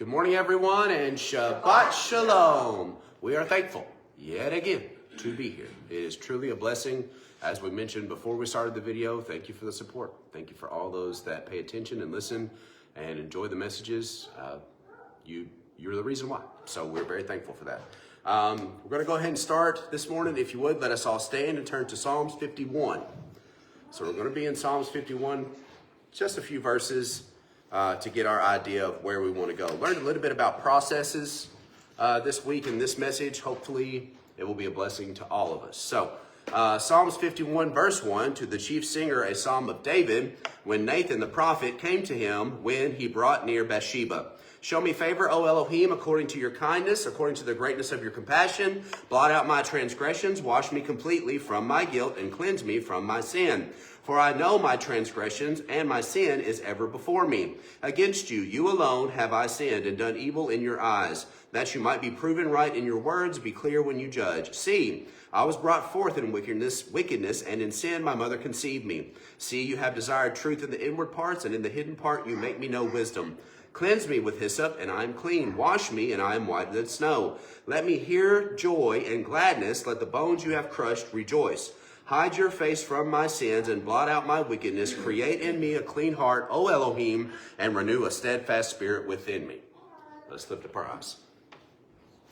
Good morning, everyone, and Shabbat Shalom. We are thankful yet again to be here. It is truly a blessing. As we mentioned before we started the video, thank you for the support. Thank you for all those that pay attention and listen and enjoy the messages. You're the reason why. So we're very thankful for that. We're going to go ahead and start this morning. If you would, let us all stand and turn to Psalms 51. So we're going to be in Psalms 51, just a few verses to get our idea of where we want to go. Learned a little bit about processes this week in this message. Hopefully it will be a blessing to all of us. So Psalms 51 verse 1, to the chief singer, a psalm of David, when Nathan the prophet came to him when he brought near Bathsheba. Show me favor, O Elohim, according to your kindness, according to the greatness of your compassion. Blot out my transgressions, wash me completely from my guilt, and cleanse me from my sin. For I know my transgressions, and my sin is ever before me. Against you, you alone, have I sinned and done evil in your eyes, that you might be proven right in your words, be clear when you judge. See, I was brought forth in wickedness, and in sin my mother conceived me. See, you have desired truth in the inward parts, and in the hidden part you make me know wisdom. Cleanse me with hyssop, and I am clean. Wash me, and I am whiter than snow. Let me hear joy and gladness. Let the bones you have crushed rejoice. Hide your face from my sins and blot out my wickedness. Create in me a clean heart, O Elohim, and renew a steadfast spirit within me. Let's lift up our eyes.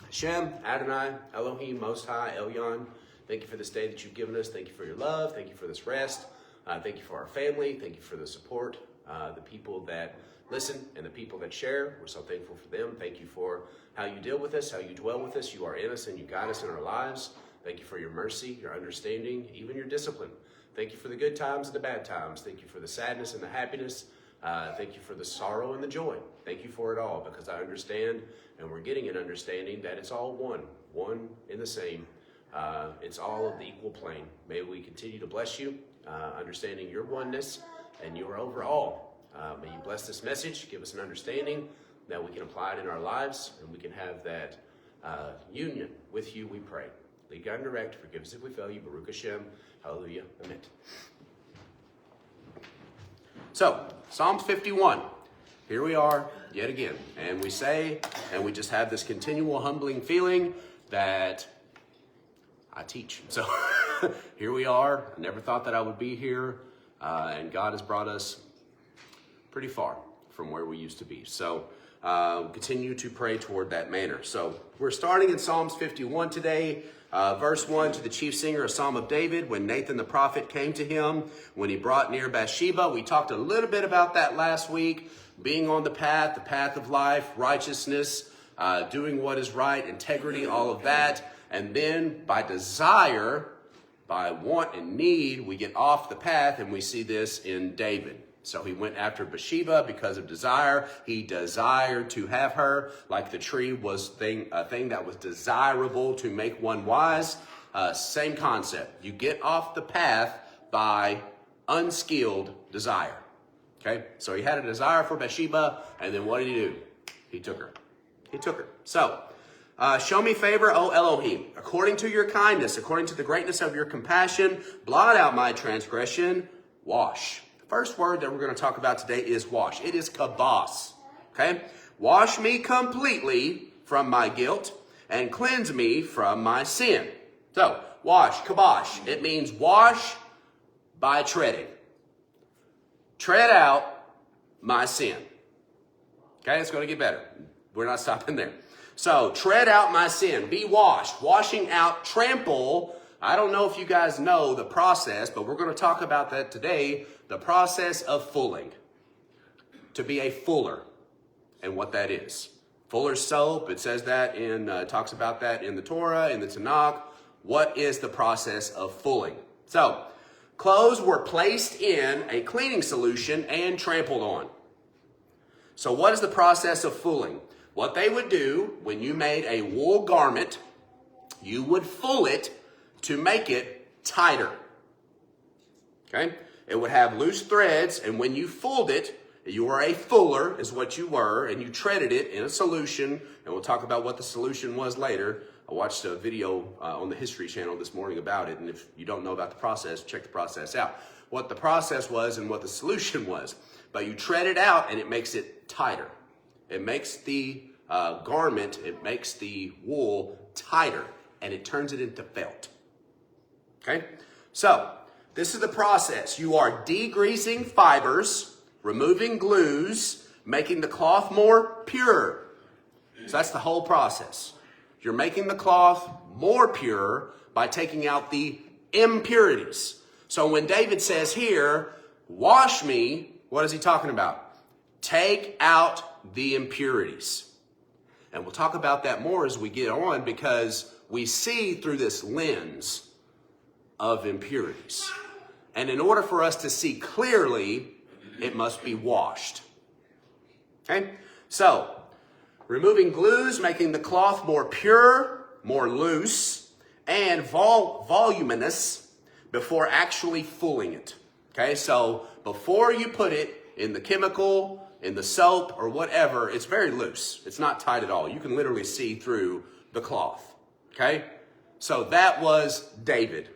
Hashem, Adonai, Elohim, Most High, Elyon, thank you for this day that you've given us. Thank you for your love. Thank you for this rest. Thank you for our family. Thank you for the support, the people that listen and the people that share. We're so thankful for them. Thank you for how you deal with us, how you dwell with us. You are in us and you guide us in our lives. Thank you for your mercy, your understanding, even your discipline. Thank you for the good times and the bad times. Thank you for the sadness and the happiness. Thank you for the sorrow and the joy. Thank you for it all, because I understand, and we're getting an understanding that it's all one in the same. It's all of the equal plane. May we continue to bless you, understanding your oneness, and you are over all. May you bless this message, give us an understanding that we can apply it in our lives, and we can have that union with you, we pray. Lead, guide, and direct. Forgive us if we fail you. Baruch Hashem. Hallelujah. Amen. So, Psalms 51. Here we are yet again. And we say, and we just have this continual humbling feeling that I teach. So, here we are. I never thought that I would be here. And God has brought us pretty far from where we used to be. So, continue to pray toward that manner. So, we're starting in Psalms 51 today. Verse 1, to the chief singer, a psalm of David, when Nathan the prophet came to him, when he brought near Bathsheba. We talked a little bit about that last week, being on the path of life, righteousness, doing what is right, integrity, all of that. And then by desire, by want and need, we get off the path, and we see this in David. So he went after Bathsheba because of desire. He desired to have her, like the tree was a thing that was desirable to make one wise. Same concept. You get off the path by unskilled desire. Okay? So he had a desire for Bathsheba, and then what did he do? He took her. So, show me favor, O Elohim, according to your kindness, according to the greatness of your compassion. Blot out my transgression. Wash. First word that we're going to talk about today is wash. It is kabos. Okay? Wash me completely from my guilt and cleanse me from my sin. So, wash, kabosh. It means wash by treading. Tread out my sin. Okay? It's going to get better. We're not stopping there. So, tread out my sin. Be washed. Washing out, trample. I don't know if you guys know the process, but we're going to talk about that today. The process of fulling. To be a fuller, and what that is. Fuller's soap, it says that talks about that in the Torah, in the Tanakh. What is the process of fulling? So, clothes were placed in a cleaning solution and trampled on. So what is the process of fulling? What they would do when you made a wool garment, you would full it to make it tighter. Okay? It would have loose threads, and when you fulled it, you were a fuller, is what you were, and you treaded it in a solution, and we'll talk about what the solution was later. I watched a video on the History Channel this morning about it, and if you don't know about the process, check the process out. What the process was and what the solution was. But you tread it out, and it makes it tighter. It makes the garment, it makes the wool tighter, and it turns it into felt. Okay? So, this is the process. You are degreasing fibers, removing glues, making the cloth more pure. So that's the whole process. You're making the cloth more pure by taking out the impurities. So when David says here, wash me, what is he talking about? Take out the impurities. And we'll talk about that more as we get on, because we see through this lens of impurities. And in order for us to see clearly, it must be washed. Okay? So, removing glues, making the cloth more pure, more loose, and voluminous before actually fulling it. Okay? So, before you put it in the chemical, in the soap, or whatever, it's very loose. It's not tight at all. You can literally see through the cloth. Okay? So, that was David.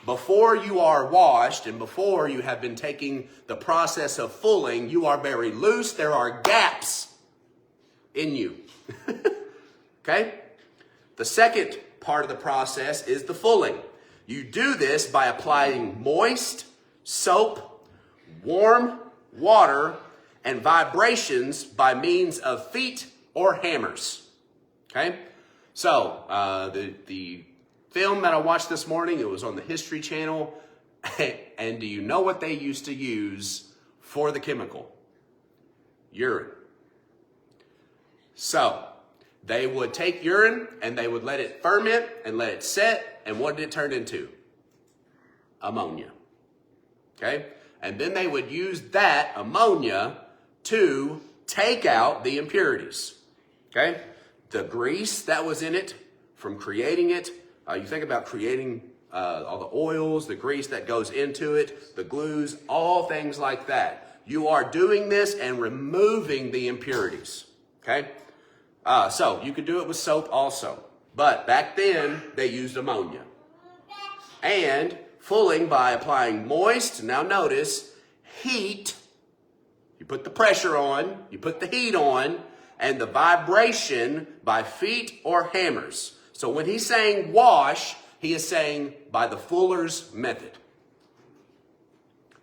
Before you are washed and before you have been taking the process of fulling, you are very loose. There are gaps in you. Okay? The second part of the process is the fulling. You do this by applying moist soap, warm water, and vibrations by means of feet or hammers. Okay? So, the film that I watched this morning, it was on the History Channel. And do you know what they used to use for the chemical? Urine. So, they would take urine and they would let it ferment and let it set. And what did it turn into? Ammonia. Okay? And then they would use that ammonia to take out the impurities. Okay? The grease that was in it from creating it. You think about creating all the oils, the grease that goes into it, the glues, all things like that. You are doing this and removing the impurities. Okay? So you could do it with soap also. But back then, they used ammonia. And fulling by applying moist, now notice, heat. You put the pressure on, you put the heat on, and the vibration by feet or hammers. So when he's saying wash, he is saying by the fuller's method.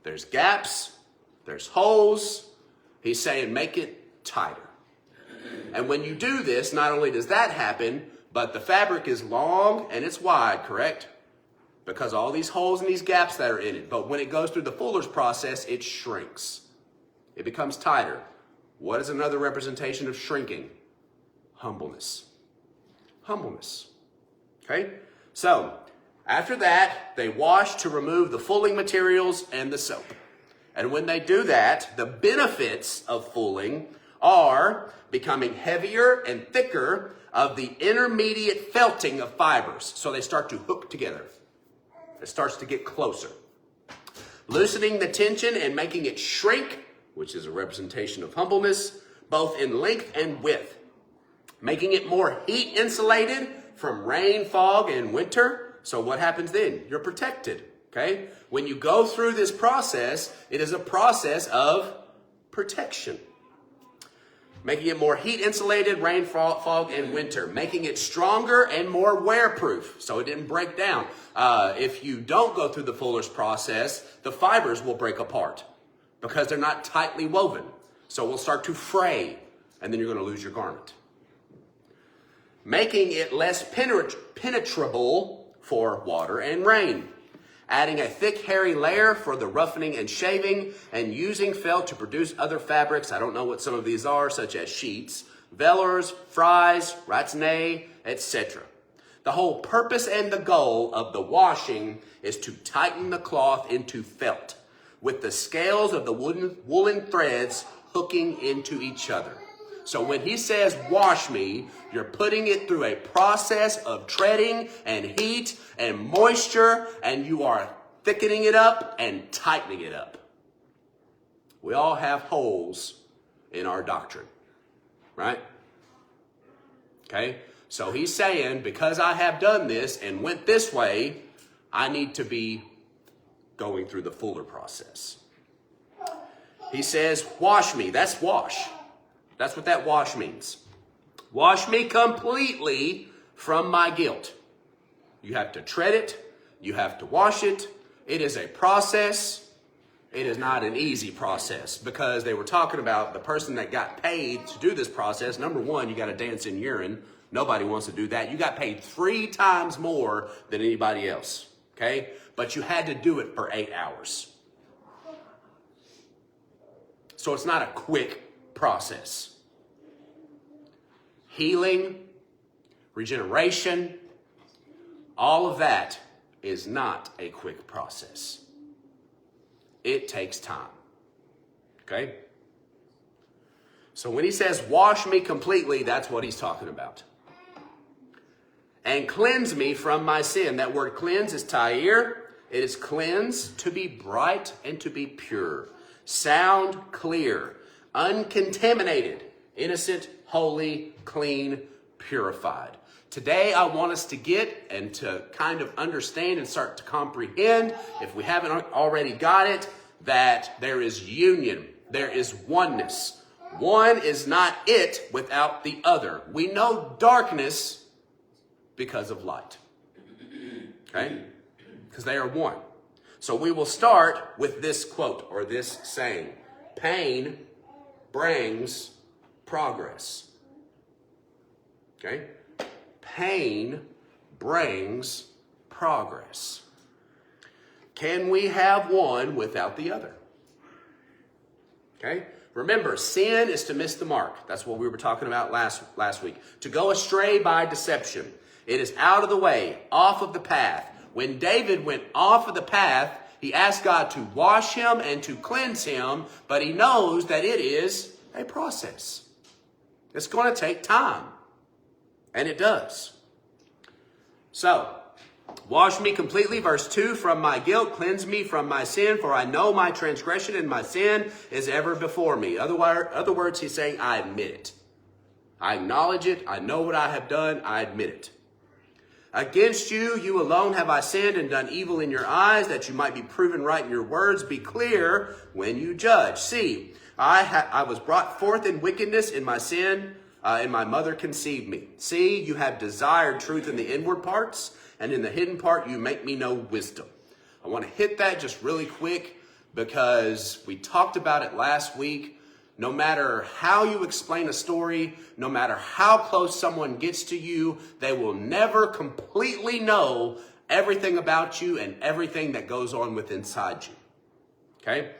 There's gaps, there's holes. He's saying make it tighter. And when you do this, not only does that happen, but the fabric is long and it's wide, correct? Because all these holes and these gaps that are in it. But when it goes through the fuller's process, it shrinks. It becomes tighter. What is another representation of shrinking? Humbleness. Humbleness. Okay? So, after that, they wash to remove the fulling materials and the soap. And when they do that, the benefits of fulling are becoming heavier and thicker of the intermediate felting of fibers. So they start to hook together. It starts to get closer. Loosening the tension and making it shrink, which is a representation of humbleness, both in length and width. Making it more heat insulated from rain, fog, and winter. So what happens then? You're protected, okay? When you go through this process, it is a process of protection. Making it more heat insulated, rain, fog, and winter. Making it stronger and more wear-proof, so it didn't break down. If you don't go through the fuller's process, the fibers will break apart because they're not tightly woven. So it will start to fray, and then you're going to lose your garment. Making it less penetrable for water and rain. Adding a thick, hairy layer for the roughening and shaving, and using felt to produce other fabrics. I don't know what some of these are, such as sheets, velours, fries, rattanee, etc. The whole purpose and the goal of the washing is to tighten the cloth into felt, with the scales of the woolen threads hooking into each other. So when he says, wash me, you're putting it through a process of treading and heat and moisture, and you are thickening it up and tightening it up. We all have holes in our doctrine, right? Okay? So he's saying, because I have done this and went this way, I need to be going through the fuller process. He says, wash me. That's wash. That's what that wash means. Wash me completely from my guilt. You have to tread it. You have to wash it. It is a process. It is not an easy process, because they were talking about the person that got paid to do this process. Number one, you got to dance in urine. Nobody wants to do that. You got paid 3 times more than anybody else, okay? But you had to do it for 8 hours. So it's not a quick process. Healing, regeneration, all of that is not a quick process. It takes time, okay? So when he says, wash me completely, that's what he's talking about. And cleanse me from my sin. That word cleanse is ta'ir. It is cleanse, to be bright and to be pure. Sound, clear, uncontaminated, innocent, holy, clean, purified. Today, I want us to get and to kind of understand and start to comprehend, if we haven't already got it, that there is union, there is oneness. One is not it without the other. We know darkness because of light, okay? Because they are one. So we will start with this quote or this saying: pain brings progress, okay? Pain brings progress. Can we have one without the other? Okay? Remember, sin is to miss the mark. That's what we were talking about last week. To go astray by deception. It is out of the way, off of the path. When David went off of the path, he asked God to wash him and to cleanse him, but he knows that it is a process. It's going to take time. And it does. So, wash me completely, verse 2, from my guilt, cleanse me from my sin, for I know my transgression and my sin is ever before me. Other words, he's saying, I admit it. I acknowledge it. I know what I have done. I admit it. Against you, you alone have I sinned and done evil in your eyes, that you might be proven right in your words. Be clear when you judge. See, I was brought forth in wickedness, in my sin, and my mother conceived me. See, you have desired truth in the inward parts, and in the hidden part you make me know wisdom. I want to hit that just really quick, because we talked about it last week. No matter how you explain a story, no matter how close someone gets to you, they will never completely know everything about you and everything that goes on within inside you. Okay?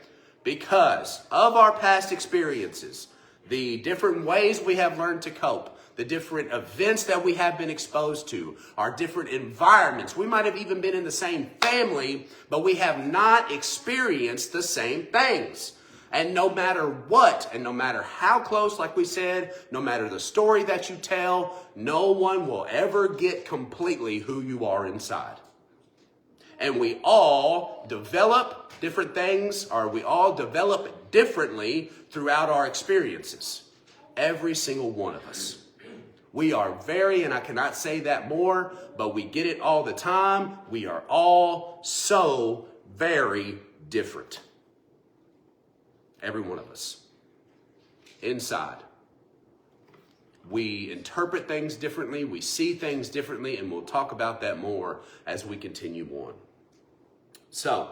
Because of our past experiences, the different ways we have learned to cope, the different events that we have been exposed to, our different environments. We might have even been in the same family, but we have not experienced the same things. And no matter what, and no matter how close, like we said, no matter the story that you tell, no one will ever get completely who you are inside. And we all develop different things, or we all develop differently throughout our experiences. Every single one of us. We are very, and I cannot say that more, but we get it all the time. We are all so very different. Every one of us. Inside. We interpret things differently. We see things differently, and we'll talk about that more as we continue on. So,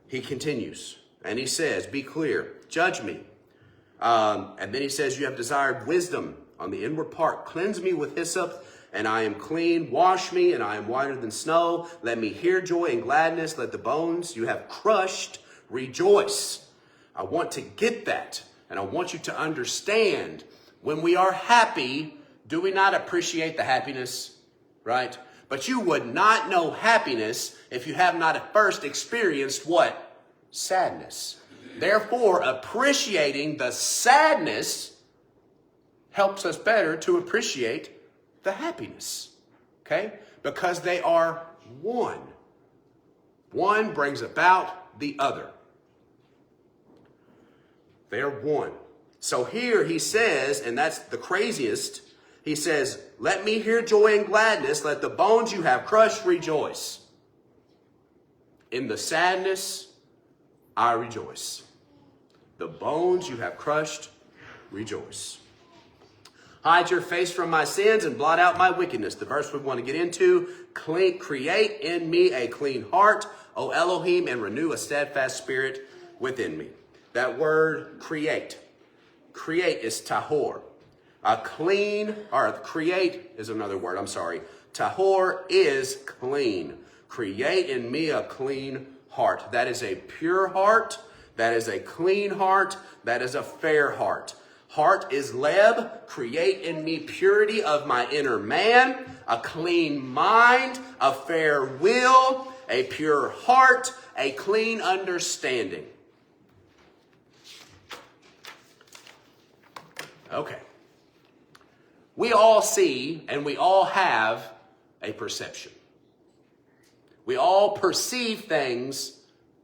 he continues, and he says, be clear, judge me. And then he says, you have desired wisdom on the inward part. Cleanse me with hyssop, and I am clean. Wash me, and I am whiter than snow. Let me hear joy and gladness. Let the bones you have crushed rejoice. I want to get that, and I want you to understand, when we are happy, do we not appreciate the happiness, right? But you would not know happiness if you have not at first experienced what? Sadness. Therefore, appreciating the sadness helps us better to appreciate the happiness, okay? Because they are one. One brings about the other. They are one. So here he says, and that's the craziest, he says, let me hear joy and gladness. Let the bones you have crushed rejoice. In the sadness, I rejoice. The bones you have crushed rejoice. Hide your face from my sins and blot out my wickedness. The verse we want to get into, create in me a clean heart, O Elohim, and renew a steadfast spirit within me. That word create is tahor. Create is another word, I'm sorry. Tahor is clean. Create in me a clean heart. That is a pure heart. That is a clean heart. That is a fair heart. Heart is leb. Create in me purity of my inner man, a clean mind, a fair will, a pure heart, a clean understanding. Okay. We all see and we all have a perception. We all perceive things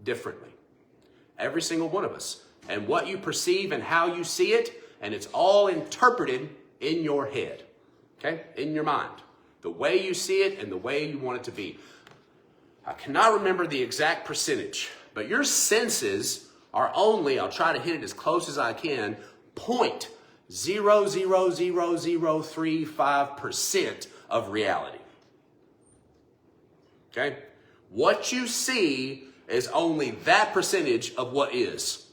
differently. Every single one of us. And what you perceive and how you see it, and it's all interpreted in your head. Okay? In your mind. The way you see it and the way you want it to be. I cannot remember the exact percentage, but your senses are only, I'll try to hit it as close as I can, 0.0000035% of reality. Okay? What you see is only that percentage of what is.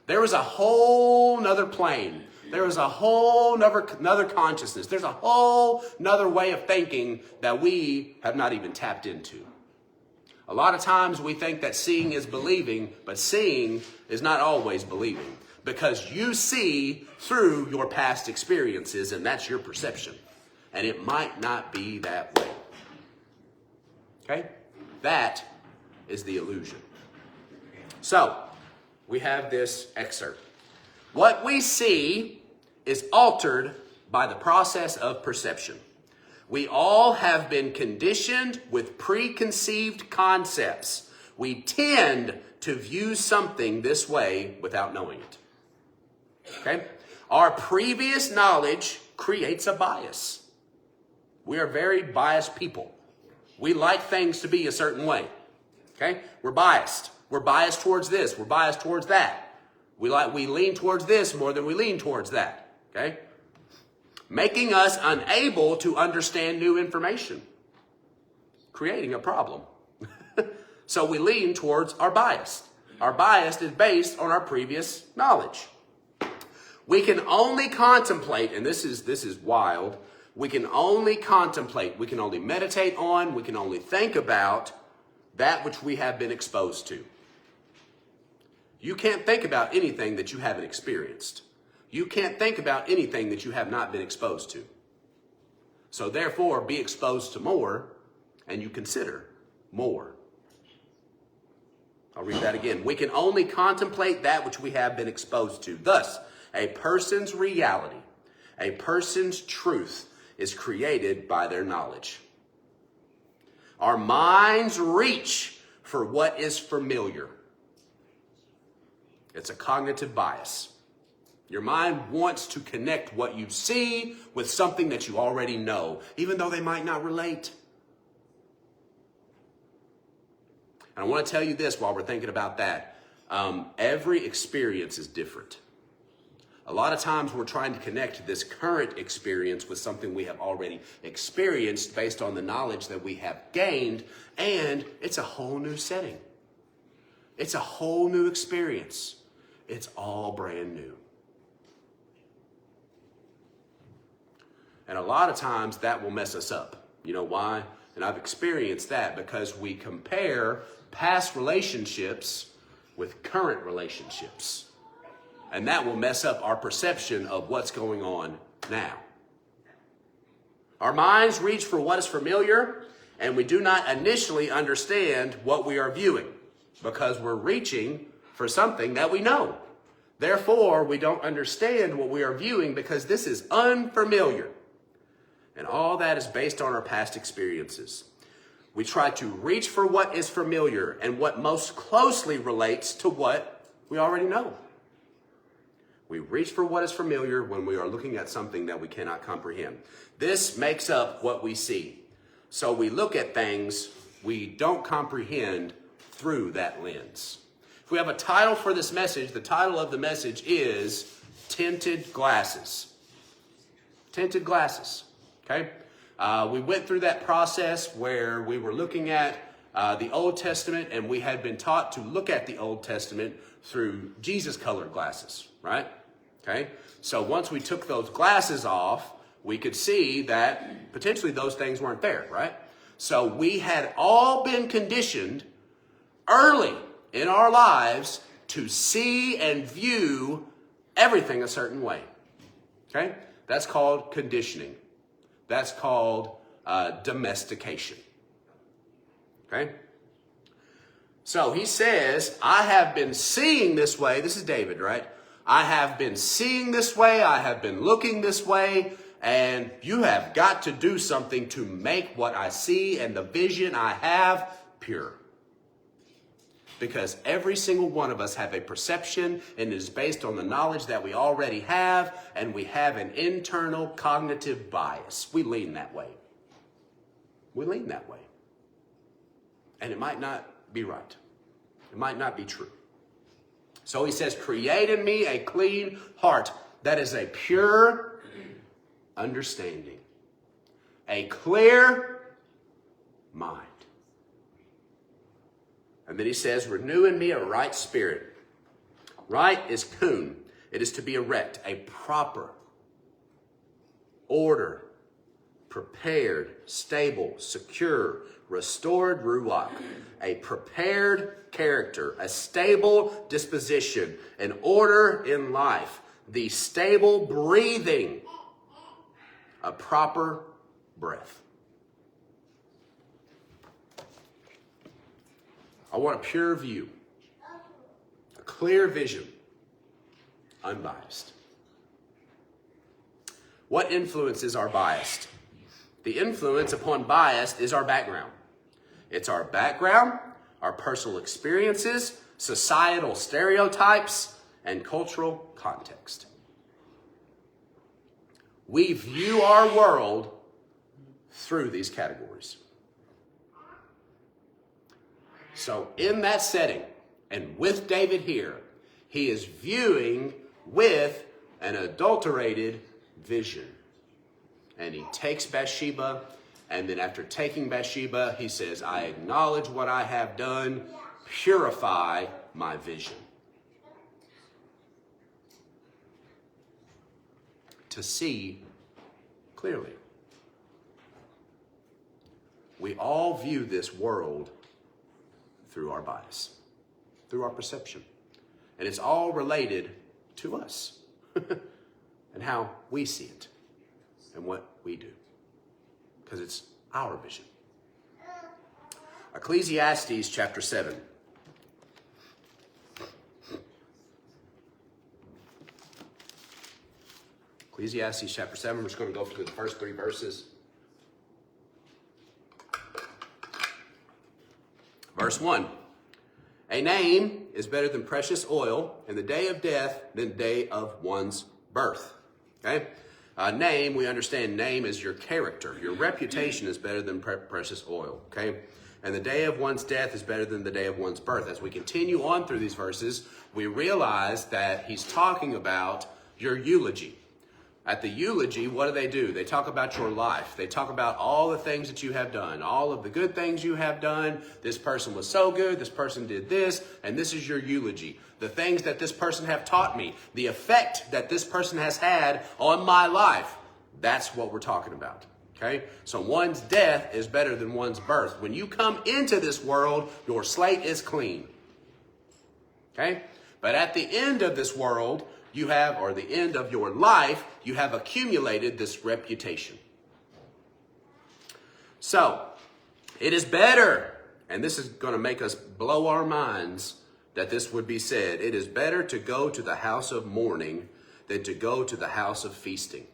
There is a whole nother plane. There is a whole nother consciousness. There's a whole nother way of thinking that we have not even tapped into. A lot of times we think that seeing is believing, but seeing is not always believing. Because you see through your past experiences, and that's your perception. And it might not be that way. Okay? That is the illusion. So, we have this excerpt. What we see is altered by the process of perception. We all have been conditioned with preconceived concepts. We tend to view something this way without knowing it. Okay? Our previous knowledge creates a bias. We are very biased people. We like things to be a certain way. Okay? We're biased. We're biased towards this. We're biased towards that. We lean towards this more than we lean towards that. Okay? Making us unable to understand new information. Creating a problem. So we lean towards our bias. Our bias is based on our previous knowledge. We can only contemplate, and this is wild, we can only contemplate, we can only meditate on, we can only think about that which we have been exposed to. You can't think about anything that you haven't experienced. You can't think about anything that you have not been exposed to. So therefore, be exposed to more, and you consider more. I'll read that again. We can only contemplate that which we have been exposed to. Thus, a person's reality, a person's truth is created by their knowledge. Our minds reach for what is familiar. It's a cognitive bias. Your mind wants to connect what you see with something that you already know, even though they might not relate. And I want to tell you this while we're thinking about that. Every experience is different. A lot of times we're trying to connect this current experience with something we have already experienced based on the knowledge that we have gained, and it's a whole new setting. It's a whole new experience. It's all brand new. And a lot of times that will mess us up. You know why? And I've experienced that because we compare past relationships with current relationships. And that will mess up our perception of what's going on now. Our minds reach for what is familiar, and we do not initially understand what we are viewing because we're reaching for something that we know. Therefore, we don't understand what we are viewing because this is unfamiliar. And all that is based on our past experiences. We try to reach for what is familiar and what most closely relates to what we already know. We reach for what is familiar when we are looking at something that we cannot comprehend. This makes up what we see. So we look at things we don't comprehend through that lens. If we have a title for this message, the title of the message is Tinted Glasses. Tinted glasses, okay? We went through that process where we were looking at the Old Testament, and we had been taught to look at the Old Testament through Jesus-colored glasses, right? Okay? So once we took those glasses off, we could see that potentially those things weren't there, right? So we had all been conditioned early in our lives to see and view everything a certain way, okay? That's called conditioning. That's called domestication, okay? So he says, I have been seeing this way. This is David, right? I have been seeing this way. I have been looking this way. And you have got to do something to make what I see and the vision I have pure. Because every single one of us have a perception, and it is based on the knowledge that we already have, and we have an internal cognitive bias. We lean that way. We lean that way. And it might not be right. It might not be true. So he says, create in me a clean heart. That is a pure understanding. A clear mind. And then he says, renew in me a right spirit. Right is kun. It is to be erect, a proper, order, prepared, stable, secure, restored ruach, a prepared character, a stable disposition, an order in life, the stable breathing, a proper breath. I want a pure view, a clear vision, unbiased. What influences our bias? The influence upon bias is our background. It's our background, our personal experiences, societal stereotypes, and cultural context. We view our world through these categories. So in that setting, and with David here, he is viewing with an adulterated vision. And he takes Bathsheba, and then after taking Bathsheba, he says, I acknowledge what I have done, purify my vision. To see clearly. We all view this world through our bias, through our perception. And it's all related to us and how we see it and what we do, because it's our vision. Ecclesiastes chapter 7. Ecclesiastes chapter 7, we're just going to go through the first 3 verses. Verse 1. A name is better than precious oil, and the day of death than the day of one's birth. Okay? Name, we understand name is your character. Your reputation is better than precious oil. Okay? And the day of one's death is better than the day of one's birth. As we continue on through these verses, we realize that he's talking about your eulogy. At the eulogy, what do? They talk about your life. They talk about all the things that you have done, all of the good things you have done. This person was so good, this person did this, and this is your eulogy. The things that this person have taught me, the effect that this person has had on my life, that's what we're talking about, okay? So one's death is better than one's birth. When you come into this world, your slate is clean, okay? But at the end of this world, you have, or the end of your life, you have accumulated this reputation. So, it is better, and this is going to make us blow our minds that this would be said, it is better to go to the house of mourning than to go to the house of feasting.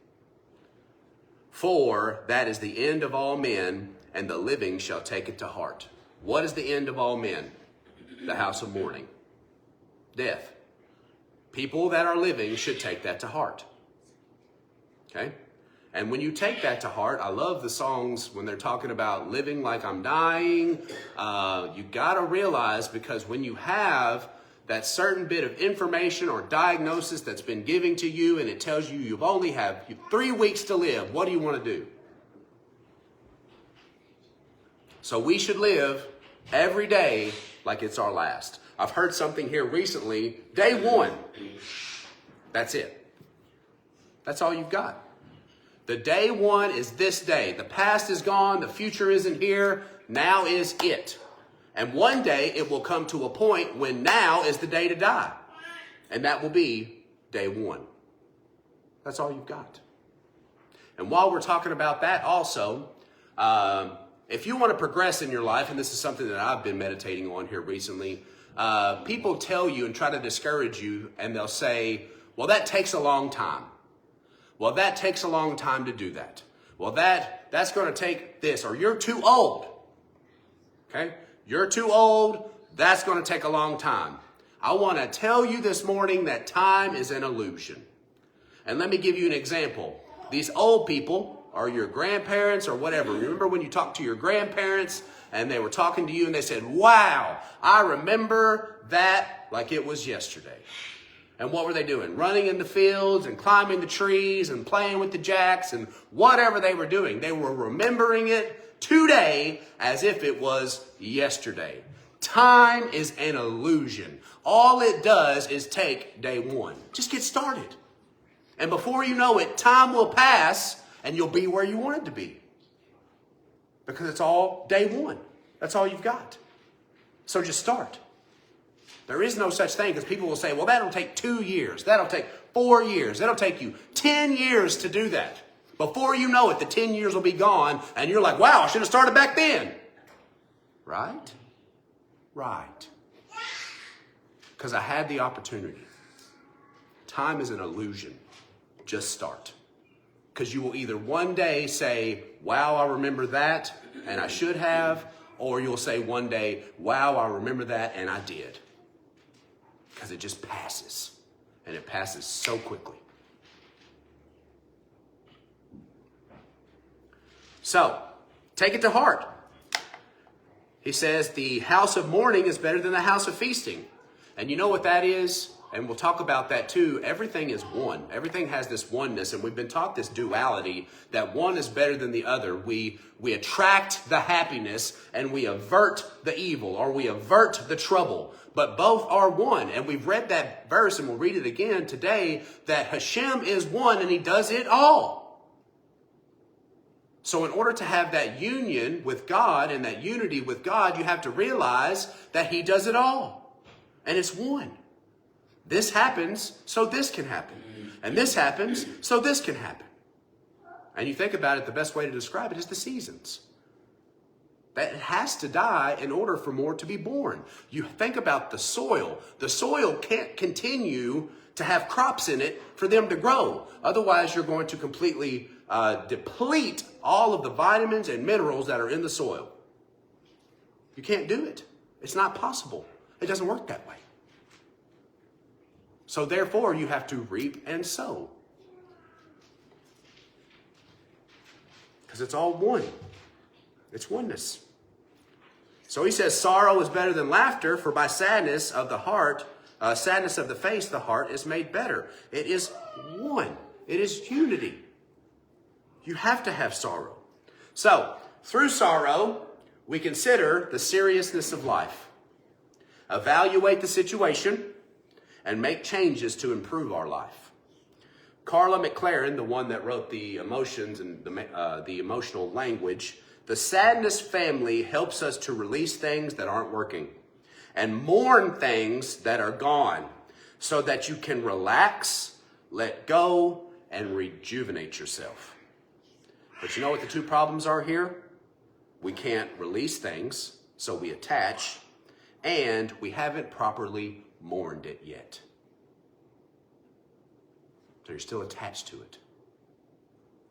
For that is the end of all men, and the living shall take it to heart. What is the end of all men? The house of mourning. Death. People that are living should take that to heart. Okay? And when you take that to heart, I love the songs when they're talking about living like I'm dying. You got to realize, because when you have that certain bit of information or diagnosis that's been given to you, and it tells you you've only have 3 weeks to live. What do you want to do? So we should live every day like it's our last. I've heard something here recently, day 1. That's it. That's all you've got. The day 1 is this day. The past is gone. The future isn't here. Now is it. And one day it will come to a point when now is the day to die. And that will be day 1. That's all you've got. And while we're talking about that also, if you want to progress in your life, and this is something that I've been meditating on here recently, people tell you and try to discourage you, and they'll say, well, that takes a long time. Well, that takes a long time to do that. Well, that's going to take this, or you're too old. Okay? You're too old. That's going to take a long time. I want to tell you this morning that time is an illusion. And let me give you an example. These old people, or your grandparents or whatever. Remember when you talked to your grandparents and they were talking to you and they said, wow, I remember that like it was yesterday. And what were they doing? Running in the fields and climbing the trees and playing with the jacks and whatever they were doing. They were remembering it today as if it was yesterday. Time is an illusion. All it does is take day 1. Just get started. And before you know it, time will pass and you'll be where you wanted to be. Because it's all day 1. That's all you've got. So just start. There is no such thing, because people will say, well, that'll take 2 years. That'll take 4 years. That'll take you 10 years to do that. Before you know it, the 10 years will be gone, and you're like, wow, I should have started back then. Right? Right. Because I had the opportunity. Time is an illusion. Just start. Because you will either one day say, wow, I remember that, and I should have, or you'll say one day, wow, I remember that, and I did. Because it just passes. And it passes so quickly. So, take it to heart. He says the house of mourning is better than the house of feasting. And you know what that is? And we'll talk about that too. Everything is one. Everything has this oneness. And we've been taught this duality, that one is better than the other. We attract the happiness and we avert the evil, or we avert the trouble. But both are one. And we've read that verse, and we'll read it again today, that Hashem is one and he does it all. So in order to have that union with God and that unity with God, you have to realize that he does it all. And it's one. This happens, so this can happen. And this happens, so this can happen. And you think about it, the best way to describe it is the seasons. That it has to die in order for more to be born. You think about the soil. The soil can't continue to have crops in it for them to grow. Otherwise, you're going to completely deplete all of the vitamins and minerals that are in the soil. You can't do it. It's not possible. It doesn't work that way. So therefore, you have to reap and sow. Because it's all one. It's oneness. So he says, sorrow is better than laughter, for by sadness of the heart, sadness of the face, the heart is made better. It is one. It is unity. You have to have sorrow. So, through sorrow, we consider the seriousness of life, evaluate the situation, and make changes to improve our life. Carla McLaren, the one that wrote the emotions and the emotional language, the sadness family helps us to release things that aren't working and mourn things that are gone so that you can relax, let go, and rejuvenate yourself. But you know what the two problems are here? We can't release things, so we attach, and we haven't properly mourned it yet. So you're still attached to it.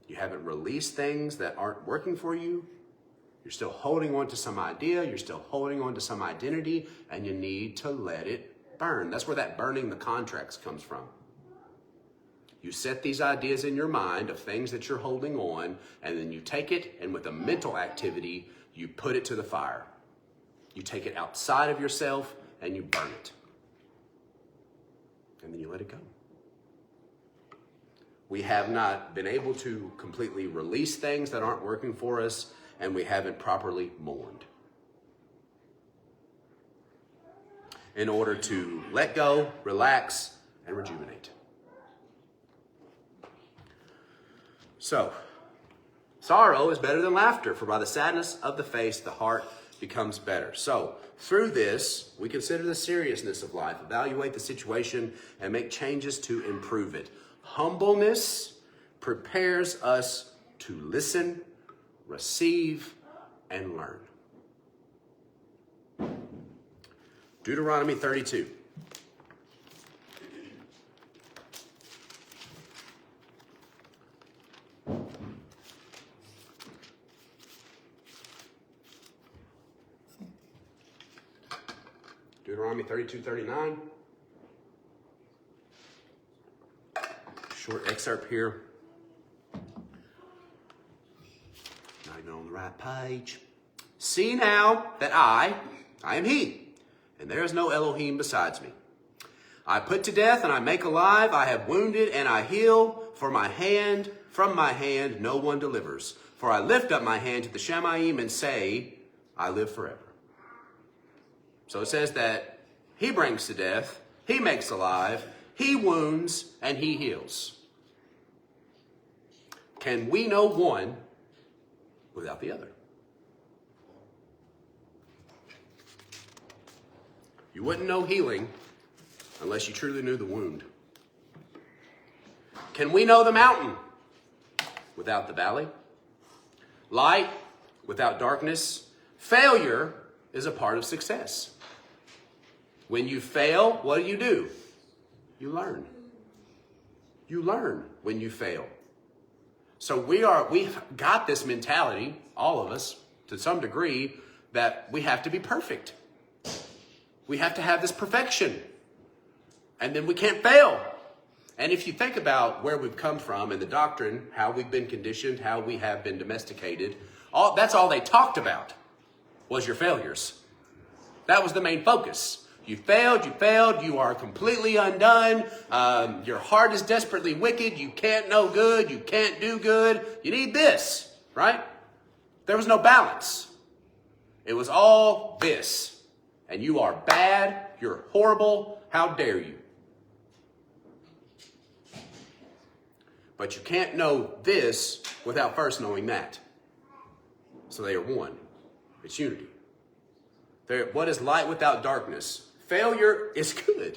You haven't released things that aren't working for you. You're still holding on to some idea. You're still holding on to some identity, and you need to let it burn. That's where that burning the contracts comes from. You set these ideas in your mind of things that you're holding on, and then you take it, and with a mental activity, you put it to the fire. You take it outside of yourself, and you burn it. and then you let it go. We have not been able to completely release things that aren't working for us, and we haven't properly mourned. In order to let go, relax, and rejuvenate. So, sorrow is better than laughter, for by the sadness of the face, the heart becomes better. So, through this, we consider the seriousness of life, evaluate the situation, and make changes to improve it. Humbleness prepares us to listen, receive, and learn. Deuteronomy 32. Deuteronomy 32:39. Short excerpt here. Not even on the right page. See now that I am He, and there is no Elohim besides me. I put to death and I make alive. I have wounded and I heal. From my hand no one delivers. For I lift up my hand to the Shamayim and say, I live forever. So it says that He brings to death, He makes alive, He wounds, and He heals. Can we know one without the other? You wouldn't know healing unless you truly knew the wound. Can we know the mountain without the valley? Light without darkness? Failure is a part of success. When you fail, what do? You learn. You learn when you fail. So we've got this mentality, all of us, to some degree, that we have to be perfect. We have to have this perfection. And then we can't fail. And if you think about where we've come from and the doctrine, how we've been conditioned, how we have been domesticated, that's all they talked about was your failures. That was the main focus. You failed, you are completely undone, your heart is desperately wicked, you can't know good, you can't do good, you need this, right? There was no balance. It was all this. And you are bad, you're horrible, how dare you? But you can't know this without first knowing that. So they are one. It's unity. What is light without darkness? Failure is good.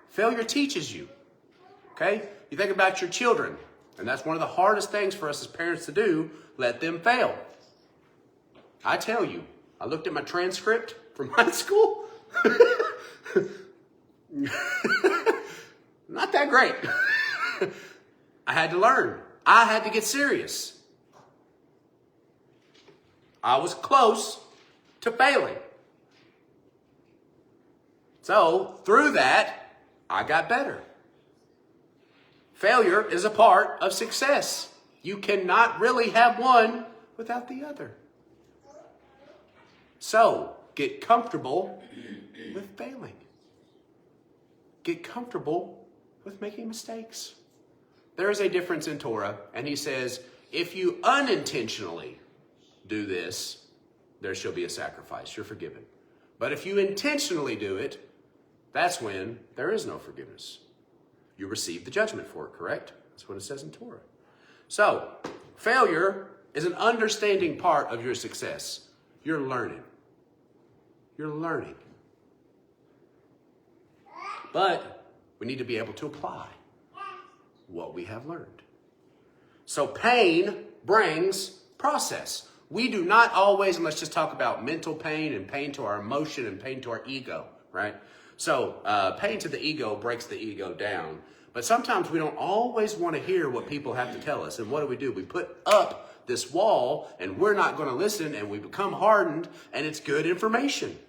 Failure teaches you. Okay? You think about your children, and that's one of the hardest things for us as parents to do, let them fail. I tell you, I looked at my transcript from high school. Not that great. I had to learn. I had to get serious. I was close to failing. So, through that, I got better. Failure is a part of success. You cannot really have one without the other. So, get comfortable with failing. Get comfortable with making mistakes. There is a difference in Torah, and he says, if you unintentionally do this, there shall be a sacrifice. You're forgiven. But if you intentionally do it, that's when there is no forgiveness. You receive the judgment for it, correct? That's what it says in Torah. So, failure is an understanding part of your success. You're learning. You're learning. But we need to be able to apply what we have learned. So pain brings process. We do not always, and let's just talk about mental pain and pain to our emotion and pain to our ego, right? So pain to the ego breaks the ego down. But sometimes we don't always want to hear what people have to tell us. And what do? We put up this wall and we're not going to listen and we become hardened, and it's good information.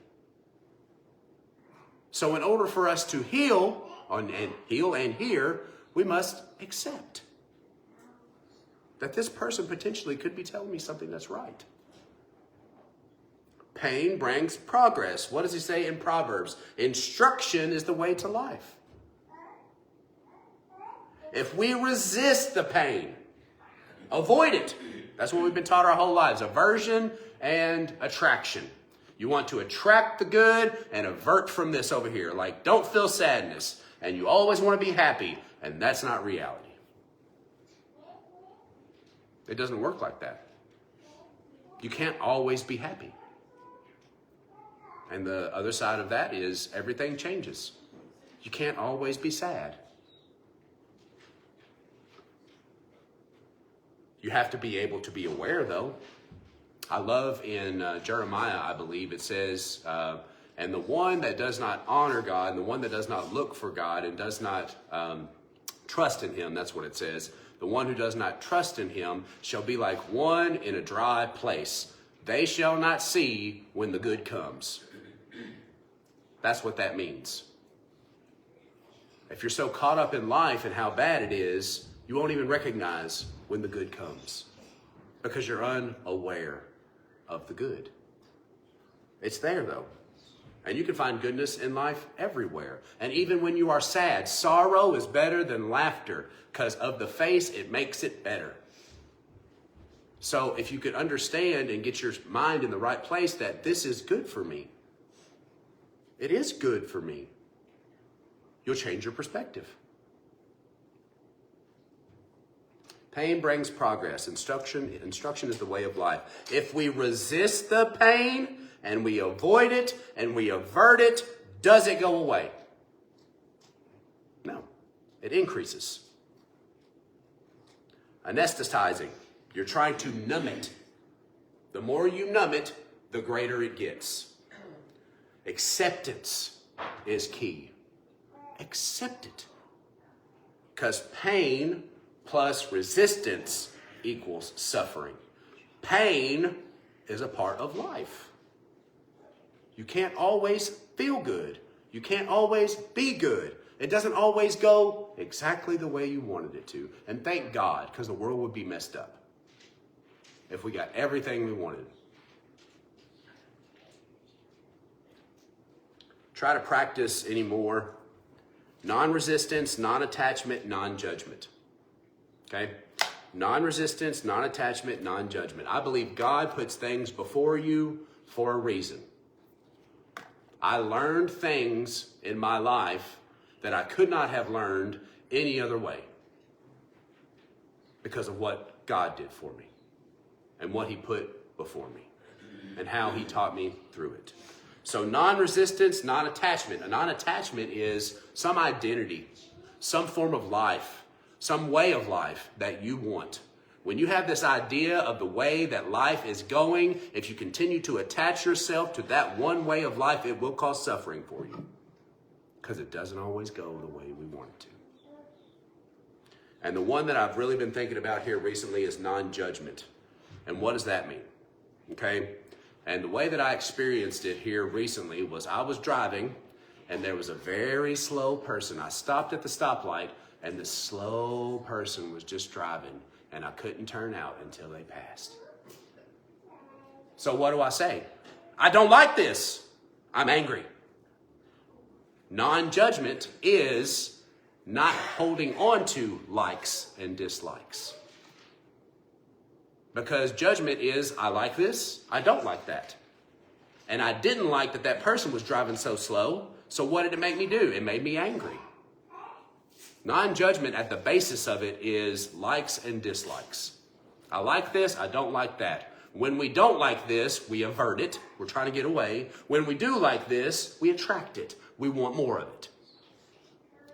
So in order for us to heal and hear, we must accept that this person potentially could be telling me something that's right. Pain brings progress. What does he say in Proverbs? Instruction is the way to life. If we resist the pain, avoid it. That's what we've been taught our whole lives, aversion and attraction. You want to attract the good and avert from this over here. Like, don't feel sadness. And you always want to be happy. And that's not reality. It doesn't work like that. You can't always be happy. And the other side of that is everything changes. You can't always be sad. You have to be able to be aware, though. I love in Jeremiah, I believe, it says, and the one that does not honor God, and the one that does not look for God and does not trust in him, that's what it says. The one who does not trust in him shall be like one in a dry place. They shall not see when the good comes. That's what that means. If you're so caught up in life and how bad it is, you won't even recognize when the good comes because you're unaware of the good. It's there, though. And you can find goodness in life everywhere. And even when you are sad, sorrow is better than laughter because of the face, it makes it better. So if you could understand and get your mind in the right place that this is good for me, it is good for me, you'll change your perspective. Pain brings progress. Instruction is the way of life. If we resist the pain and we avoid it and we avert it, does it go away? No, it increases. Anesthetizing. You're trying to numb it. The more you numb it, the greater it gets. Acceptance is key. Accept it. Because pain plus resistance equals suffering. Pain is a part of life. You can't always feel good. You can't always be good. It doesn't always go exactly the way you wanted it to. And thank God, because the world would be messed up if we got everything we wanted. Try to practice anymore. Non-resistance, non-attachment, non-judgment. Okay? Non-resistance, non-attachment, non-judgment. I believe God puts things before you for a reason. I learned things in my life that I could not have learned any other way because of what God did for me and what he put before me and how he taught me through it. So non-resistance, non-attachment. A non-attachment is some identity, some form of life, some way of life that you want. When you have this idea of the way that life is going, if you continue to attach yourself to that one way of life, it will cause suffering for you because it doesn't always go the way we want it to. And the one that I've really been thinking about here recently is non-judgment. And what does that mean? Okay? And the way that I experienced it here recently was I was driving and there was a very slow person. I stopped at the stoplight and this slow person was just driving and I couldn't turn out until they passed. So what do I say? I don't like this. I'm angry. Non-judgment is not holding on to likes and dislikes. Because judgment is, I like this, I don't like that. And I didn't like that that person was driving so slow, so what did it make me do? It made me angry. Non-judgment at the basis of it is likes and dislikes. I like this, I don't like that. When we don't like this, we avert it. We're trying to get away. When we do like this, we attract it. We want more of it.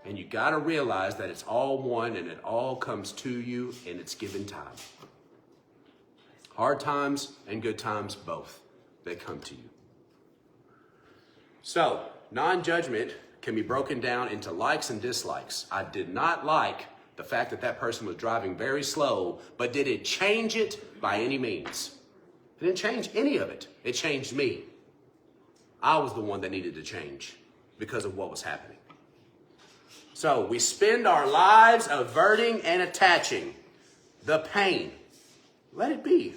And you got to realize that it's all one and it all comes to you in its given time. Hard times and good times, both. They come to you. So, non-judgment can be broken down into likes and dislikes. I did not like the fact that that person was driving very slow, but did it change it by any means? It didn't change any of it. It changed me. I was the one that needed to change because of what was happening. So, we spend our lives averting and attaching the pain. Let it be.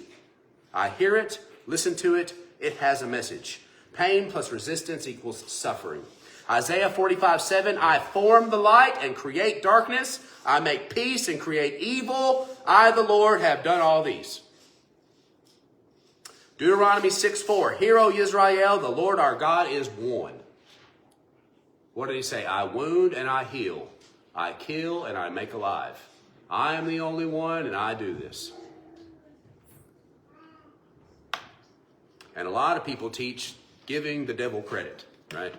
I hear it, listen to it, it has a message. Pain plus resistance equals suffering. Isaiah 45:7, I form the light and create darkness. I make peace and create evil. I, the Lord, have done all these. Deuteronomy 6:4, Hear, O Israel, the Lord our God is one. What did he say? I wound and I heal. I kill and I make alive. I am the only one and I do this. And a lot of people teach giving the devil credit, right?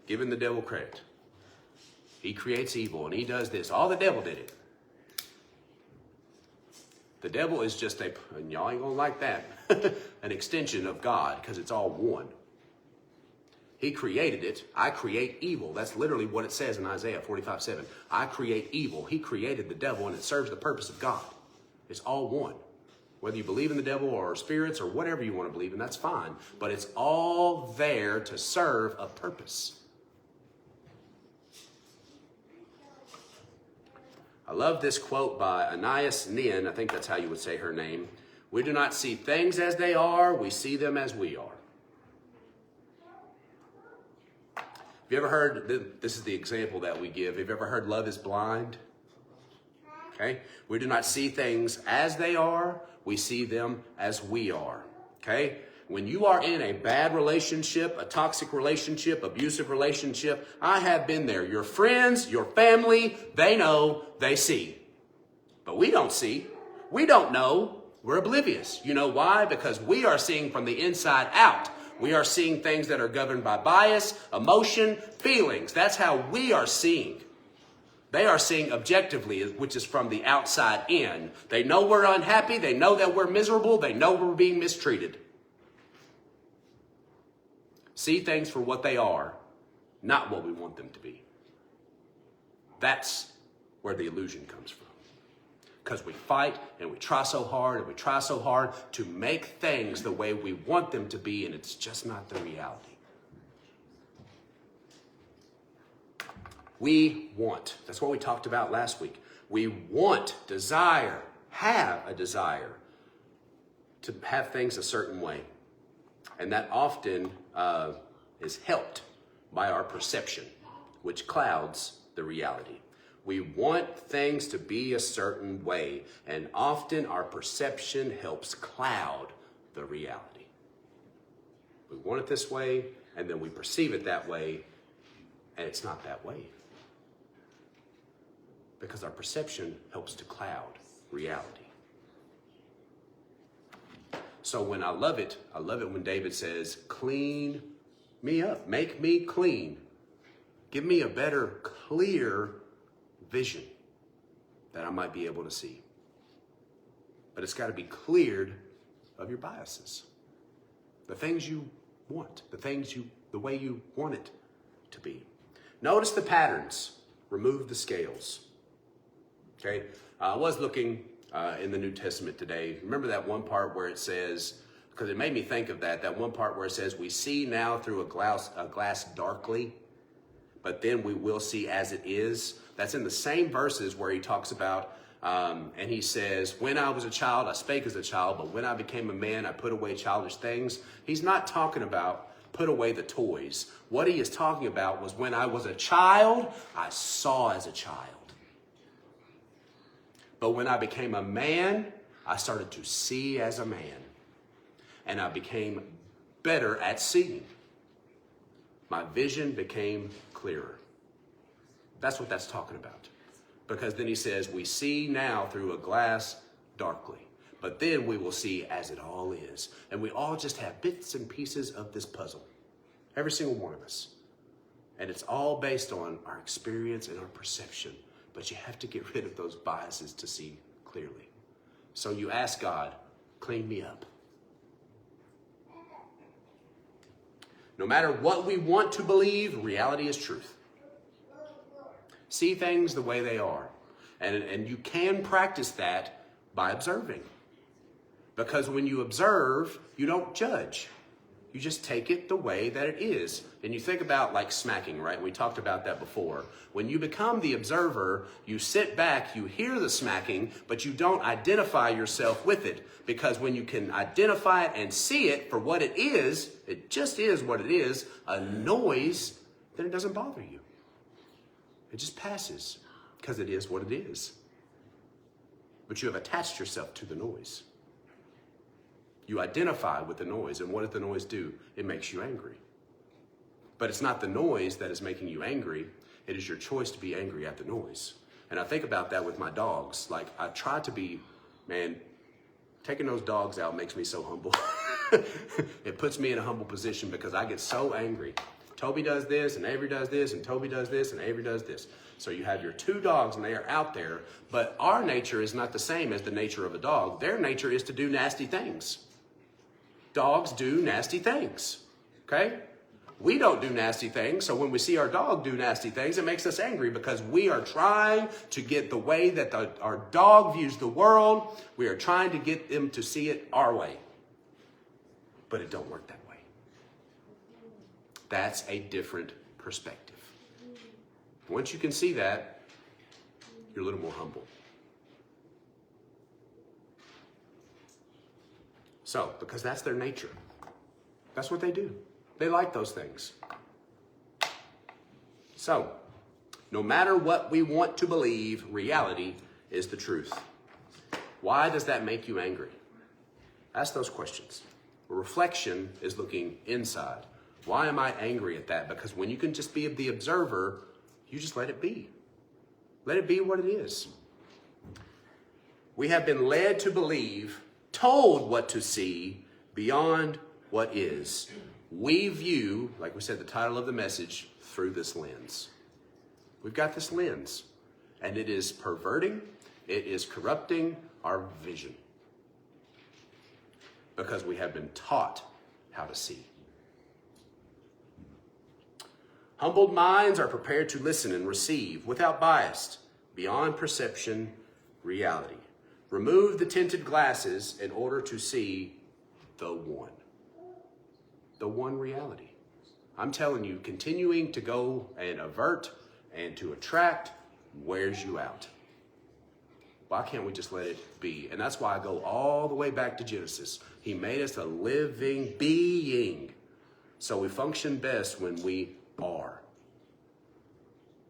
Giving the devil credit. He creates evil and he does this. All the devil did it. The devil is just and y'all ain't gonna like that, an extension of God because it's all one. He created it. I create evil. That's literally what it says in Isaiah 45:7. I create evil. He created the devil and it serves the purpose of God. It's all one. Whether you believe in the devil or spirits or whatever you want to believe in, that's fine. But it's all there to serve a purpose. I love this quote by Anais Nin. I think that's how you would say her name. We do not see things as they are. We see them as we are. Have you ever heard, this is the example that we give. Have you ever heard love is blind? Okay. We do not see things as they are. We see them as we are. Okay. When you are in a bad relationship, a toxic relationship, abusive relationship, I have been there. Your friends, your family, they know, they see. But we don't see. We don't know. We're oblivious. You know why? Because we are seeing from the inside out. We are seeing things that are governed by bias, emotion, feelings. That's how we are seeing. They are seeing objectively, which is from the outside in. They know we're unhappy. They know that we're miserable. They know we're being mistreated. See things for what they are, not what we want them to be. That's where the illusion comes from. Because we fight and we try so hard to make things the way we want them to be, and it's just not the reality. We want. That's what we talked about last week. We want, desire, have a desire to have things a certain way. And that often is helped by our perception, which clouds the reality. We want things to be a certain way, and often our perception helps cloud the reality. We want it this way, and then we perceive it that way, and it's not that way. Because our perception helps to cloud reality. So when I love it when David says, clean me up, make me clean. Give me a better, clear vision that I might be able to see. But it's got to be cleared of your biases. The things you want, the way you want it to be. Notice the patterns. Remove the scales. Okay, I was looking in the New Testament today. Remember that one part where it says, because it made me think of that one part where it says, we see now through a glass darkly, but then we will see as it is. That's in the same verses where he talks about, and he says, when I was a child, I spake as a child, but when I became a man, I put away childish things. He's not talking about put away the toys. What he is talking about was when I was a child, I saw as a child. But when I became a man, I started to see as a man. And I became better at seeing. My vision became clearer. That's what that's talking about. Because then he says, we see now through a glass darkly, but then we will see as it all is. And we all just have bits and pieces of this puzzle. Every single one of us. And it's all based on our experience and our perception. But you have to get rid of those biases to see clearly. So you ask God, clean me up. No matter what we want to believe, reality is truth. See things the way they are. And you can practice that by observing. Because when you observe, you don't judge. You just take it the way that it is. And you think about like smacking, right? We talked about that before. When you become the observer, you sit back, you hear the smacking, but you don't identify yourself with it. Because when you can identify it and see it for what it is, it just is what it is, a noise, then it doesn't bother you. It just passes because it is what it is. But you have attached yourself to the noise. You identify with the noise, and what does the noise do? It makes you angry. But it's not the noise that is making you angry. It is your choice to be angry at the noise. And I think about that with my dogs. Like, I try to be, man, taking those dogs out makes me so humble. It puts me in a humble position because I get so angry. Toby does this, and Avery does this, and Toby does this, and Avery does this. So you have your two dogs, and they are out there, but our nature is not the same as the nature of a dog. Their nature is to do nasty things. Dogs do nasty things, okay? We don't do nasty things, so when we see our dog do nasty things, it makes us angry because we are trying to get the way that our dog views the world. We are trying to get them to see it our way, but it don't work that way. That's a different perspective. Once you can see that, you're a little more humble. So, because that's their nature. That's what they do. They like those things. So, no matter what we want to believe, reality is the truth. Why does that make you angry? Ask those questions. Reflection is looking inside. Why am I angry at that? Because when you can just be the observer, you just let it be. Let it be what it is. We have been led to believe, told what to see, beyond what is. We view, like we said, the title of the message, through this lens. We've got this lens, and it is perverting, it is corrupting our vision. Because we have been taught how to see. Humbled minds are prepared to listen and receive without bias, beyond perception, reality. Remove the tinted glasses in order to see the one. The one reality. I'm telling you, continuing to go and avert and to attract wears you out. Why can't we just let it be? And that's why I go all the way back to Genesis. He made us a living being. So we function best when we are.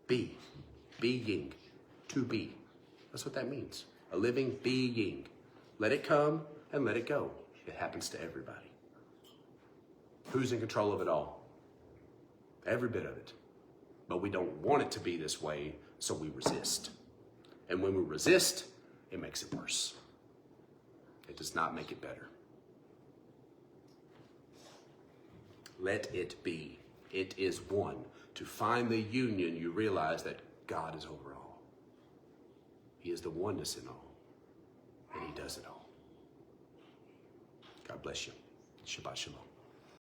Be. Being. To be. That's what that means. A living being. Let it come and let it go. It happens to everybody. Who's in control of it all? Every bit of it. But we don't want it to be this way, so we resist. And when we resist, it makes it worse. It does not make it better. Let it be. It is one. To find the union, you realize that God is over all. He is the oneness in all. And he does it all. God bless you. Shabbat shalom.